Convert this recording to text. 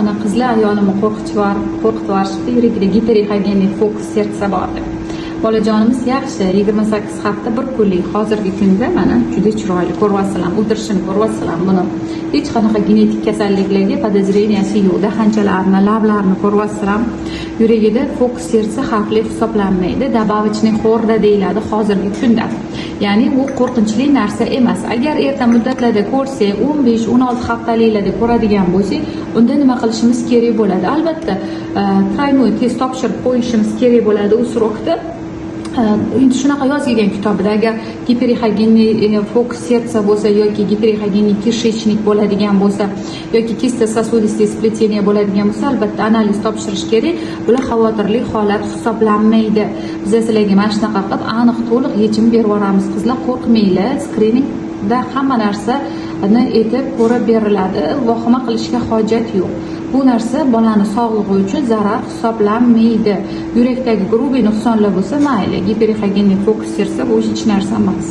Ana qizlar ayolimni qo'rqitib yuborishibdi, yuragida giperechogenik fokus sertsa bor deb. Bolajonimiz yaxshi, 28 hafta 1 kunlik. Hozirgi kunda mana juda chiroyli ko'ryapsizlar, o'tirishini ko'ryapsizlar. Buni hech qanaqa genetik kasalliklarga podozreniyasi yo'q. Dahanchalarini, lablarini ko'ryapsizlar. Yuragida fokus sertsa xavfli hisoblanmaydi. Dabavachniy xorda deyiladi hozirgi kunda. Ya'ni u qo'rqinchli narsa emas. Agar erta muddatlarda ko'rsak, 15-16 haftaliklarda ko'radigan bo'lsak, unda nima qilishimiz kerak bo'ladi? Albatta, traynoy test topshirib qo'yishimiz kerak bo'ladi u srokda. Endi shunaqa yozilgan kitobida, agar giperechogenik fokus sertsa bo'lsa yoki giperechogenik kishechnik bo'ladigan bo'lsa yoki kista-sosudistый splетение bo'ladigan bo'lsa, albatta analiz topshirish kerak. Bular xavotirli holat hisoblanmaydi. Biz sizlarga mana shunaqa qilib aniq to'liq yechim berib yuboramiz. Qizlar qo'rqmanglar, skriningda hamma narsani aytib ko'rib beriladi. Vahima qilishga hojat yo'q. Bu narsa bolani sog'lig'i uchun zarar hisoblanmaydi. Yurakdagi grubiy nuqsonlar bo'lsa mayli, giperechogenik fokus sertsa bu hech narsa emas.